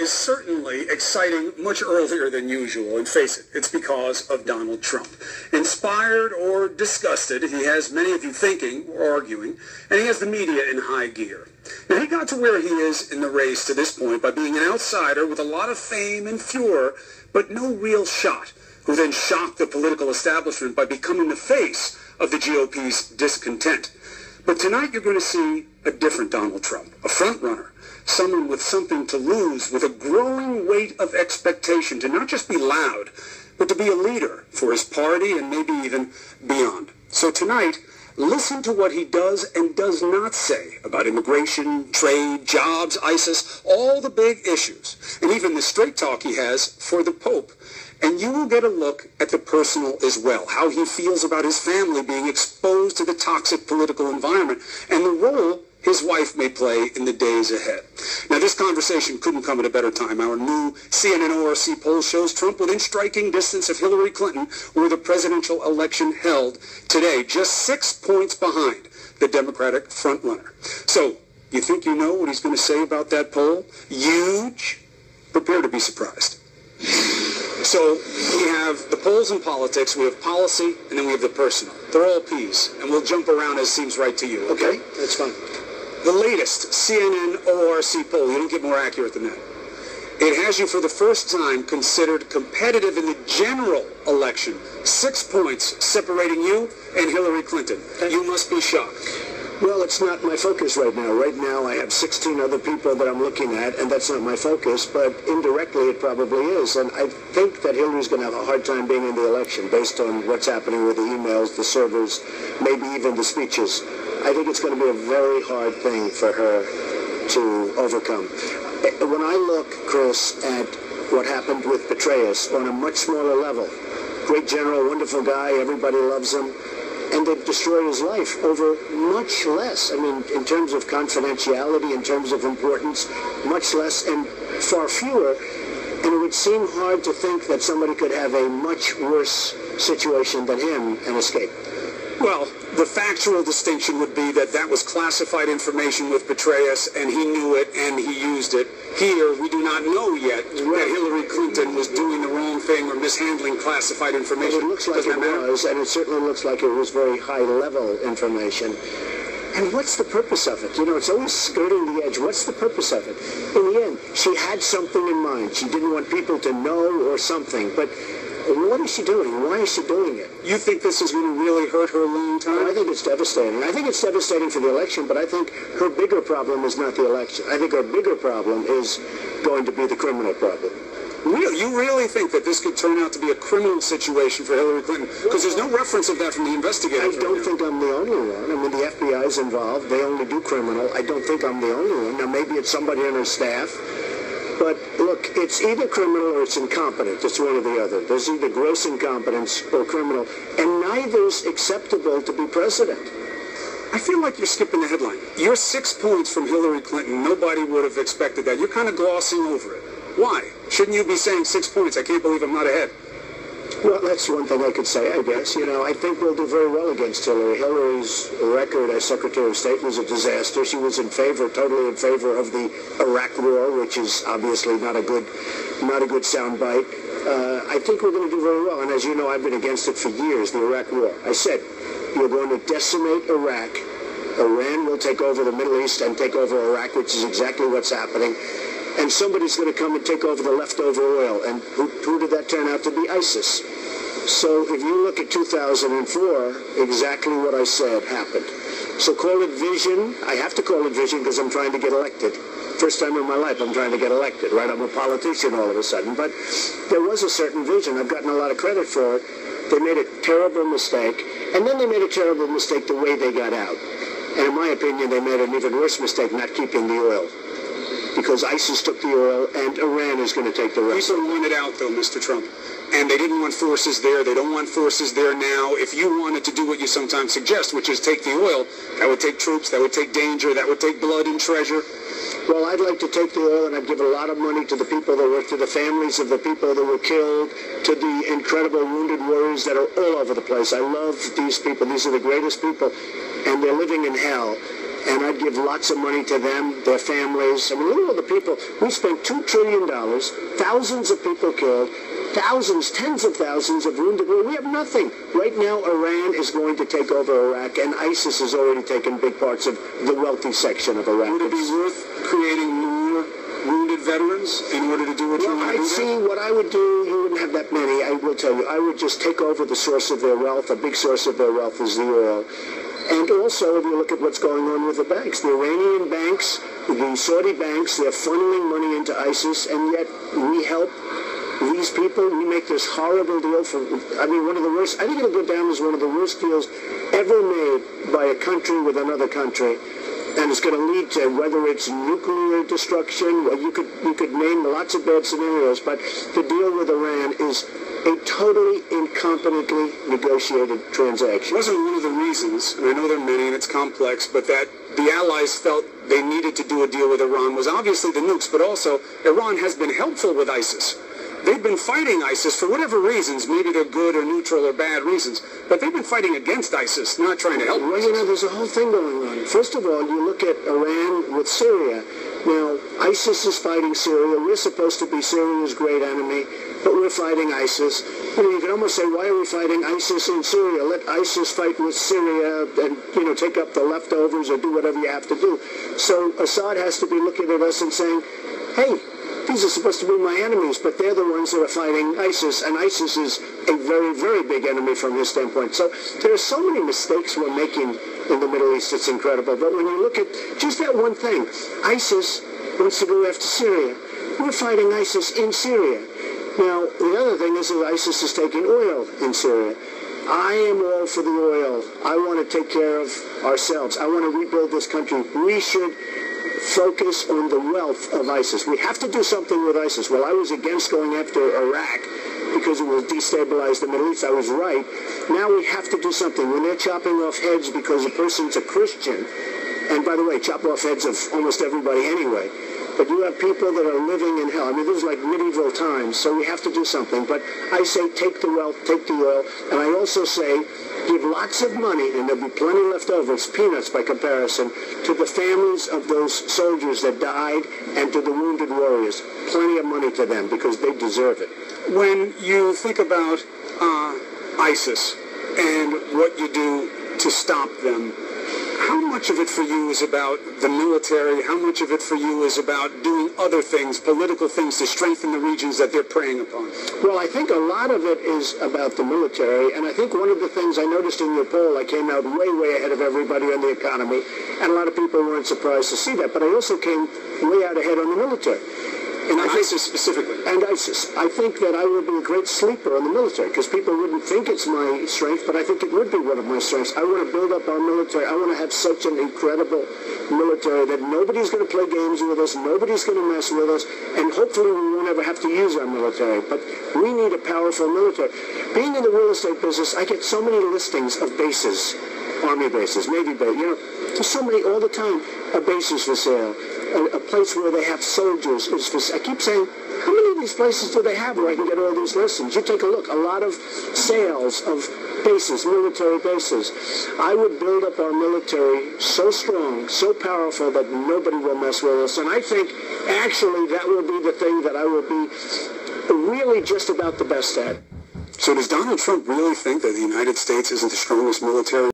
is certainly exciting much earlier than usual, and face it, it's because of Donald Trump. Inspired or disgusted, he has many of you thinking or arguing, and he has the media in high gear. Now, he got to where he is in the race to this point by being an outsider with a lot of fame and furor, but no real shot, who then shocked the political establishment by becoming the face of the GOP's discontent. But tonight you're going to see a different Donald Trump, a front runner, someone with something to lose, with a growing weight of expectation to not just be loud, but to be a leader for his party and maybe even beyond. So tonight, listen to what he does and does not say about immigration, trade, jobs, ISIS, all the big issues, and even the straight talk he has for the Pope. And you will get a look at the personal as well, how he feels about his family being exposed to the toxic political environment and the role his wife may play in the days ahead. Now, this conversation couldn't come at a better time. Our new CNN ORC poll shows Trump within striking distance of Hillary Clinton, where the presidential election held today, just 6 points behind the Democratic frontrunner. So, you think you know what he's going to say about that poll? Huge? Prepare to be surprised. So we have the polls and politics, we have policy, and then we have the personal. They're all P's, and we'll jump around as seems right to you, okay? That's fine. The latest CNN ORC poll, you don't get more accurate than that. It has you for the first time considered competitive in the general election. 6 points separating you and Hillary Clinton. You must be shocked. Well, it's not my focus right now. Right now, I have 16 other people that I'm looking at, and that's not my focus, but indirectly it probably is. And I think that Hillary's going to have a hard time being in the election based on what's happening with the emails, the servers, maybe even the speeches. I think it's going to be a very hard thing for her to overcome. When I look, Chris, at what happened with Petraeus on a much smaller level, great general, wonderful guy, everybody loves him, and they've destroyed his life over much less. I mean, in terms of confidentiality, in terms of importance, much less and far fewer. And it would seem hard to think that somebody could have a much worse situation than him and escape. Well, the factual distinction would be that that was classified information with Petraeus, and he knew it, and he used it. Here, we do not know yet that Hillary Clinton was doing the wrong thing or mishandling classified information. But it looks like it was, and it certainly looks like it was very high-level information. And what's the purpose of it? You know, it's always skirting the edge. What's the purpose of it? In the end, she had something in mind. She didn't want people to know or something, but what is she doing? Why is she doing it? You think this is going to really hurt her long time? I think it's devastating. I think it's devastating for the election, but I think her bigger problem is not the election. I think her bigger problem is going to be the criminal problem. Really? You really think that this could turn out to be a criminal situation for Hillary Clinton? Because there's no reference of that from the investigators. I don't think I'm the only one. I mean, the FBI is involved. They only do criminal. I don't think I'm the only one. Now, maybe it's somebody on her staff. But look, it's either criminal or it's incompetent. It's one or the other. There's either gross incompetence or criminal, and neither's acceptable to be president. I feel like you're skipping the headline. You're 6 points from Hillary Clinton. Nobody would have expected that. You're kind of glossing over it. Why? Shouldn't you be saying 6 points? I can't believe I'm not ahead. Well, that's one thing I could say, I guess. You know, I think we'll do very well against Hillary. Hillary's record as Secretary of State was a disaster. She was in favor, totally in favor of the Iraq War, which is obviously not a good soundbite. I think we're going to do very well. And as you know, I've been against it for years, the Iraq War. I said, you're going to decimate Iraq. Iran will take over the Middle East and take over Iraq, which is exactly what's happening. And somebody's going to come and take over the leftover oil. And who did that turn out to be? ISIS. So if you look at 2004, exactly what I said happened. So call it vision. I have to call it vision because I'm trying to get elected. First time in my life I'm trying to get elected, right? I'm a politician all of a sudden. But there was a certain vision. I've gotten a lot of credit for it. They made a terrible mistake. And then they made a terrible mistake the way they got out. And in my opinion, they made an even worse mistake not keeping the oil. Because ISIS took the oil, and Iran is going to take the rest. People wanted out, though, Mr. Trump. And they didn't want forces there. They don't want forces there now. If you wanted to do what you sometimes suggest, which is take the oil, that would take troops, that would take danger, that would take blood and treasure. Well, I'd like to take the oil, and I'd give a lot of money to the people that were, to the families of the people that were killed, to the incredible wounded warriors that are all over the place. I love these people. These are the greatest people, and they're living in hell. and I'd give lots of money to them, their families. I mean, look at all the people. We spent $2 trillion, thousands of people killed, thousands, tens of thousands of wounded. We have nothing. Right now, Iran is going to take over Iraq, and ISIS has already taken big parts of the wealthy section of Iraq. Would it be worth creating more wounded veterans in order to do what you want to do? I'd see what I would do. You wouldn't have that many, I will tell you. I would just take over the source of their wealth. A big source of their wealth is the oil. And also, if you look at what's going on with the banks, the Iranian banks, the Saudi banks, they're funneling money into ISIS, and yet we help these people. We make this horrible deal for, I mean, one of the worst, I think it'll go down as one of the worst deals ever made by a country with another country. And it's going to lead to, whether it's nuclear destruction, or you could name lots of bad scenarios, but the deal with Iran is a totally incompetently negotiated transaction. Wasn't one of the reasons, and I know there are many and it's complex, but that the Allies felt they needed to do a deal with Iran was obviously the nukes, but also Iran has been helpful with ISIS. They've been fighting ISIS for whatever reasons. Maybe they're good or neutral or bad reasons. But they've been fighting against ISIS, not trying to help ISIS. Well, you know, there's a whole thing going on. First of all, you look at Iran with Syria. Now, ISIS is fighting Syria. We're supposed to be Syria's great enemy, but we're fighting ISIS. You know, you can almost say, why are we fighting ISIS in Syria? Let ISIS fight with Syria and, you know, take up the leftovers or do whatever you have to do. So Assad has to be looking at us and saying, hey, these are supposed to be my enemies, but they're the ones that are fighting ISIS, and ISIS is a very, very big enemy from his standpoint. So there are so many mistakes we're making in the Middle East, it's incredible. But when you look at just that one thing, ISIS wants to go after Syria. We're fighting ISIS in Syria. Now, the other thing is that ISIS is taking oil in Syria. I am all for the oil. I want to take care of ourselves. I want to rebuild this country. We should focus on the wealth of ISIS. We have to do something with ISIS. Well, I was against going after Iraq because it will destabilize the Middle East. I was right. Now we have to do something. When they're chopping off heads because a person's a Christian, and by the way, chop off heads of almost everybody anyway, but you have people that are living in hell. I mean, this is like medieval times, so we have to do something. But I say take the wealth, take the oil, and I also say give lots of money, and there'll be plenty left over, it's peanuts by comparison, to the families of those soldiers that died and to the wounded warriors. Plenty of money to them because they deserve it. When you think about ISIS and what you do to stop them, how much of it for you is about the military? How much of it for you is about doing other things, political things, to strengthen the regions that they're preying upon? Well, I think a lot of it is about the military, and I think one of the things I noticed in your poll, I came out way, way ahead of everybody on the economy, and a lot of people weren't surprised to see that, but I also came way out ahead on the military. And ISIS specifically. And ISIS. I think that I would be a great sleeper on the military because people wouldn't think it's my strength, but I think it would be one of my strengths. I want to build up our military. I want to have such an incredible military that nobody's going to play games with us, nobody's going to mess with us, and hopefully we won't ever have to use our military. But we need a powerful military. Being in the real estate business, I get so many listings of bases, Army bases, Navy bases, you know, there's so many all the time, bases for sale. A place where they have soldiers is for sale. I keep saying, how many of these places do they have where I can get all these listings? You take a look. A lot of sales of bases, military bases. I would build up our military so strong, so powerful that nobody will mess with us. And I think actually that will be the thing that I will be really just about the best at. So does Donald Trump really think that the United States isn't the strongest military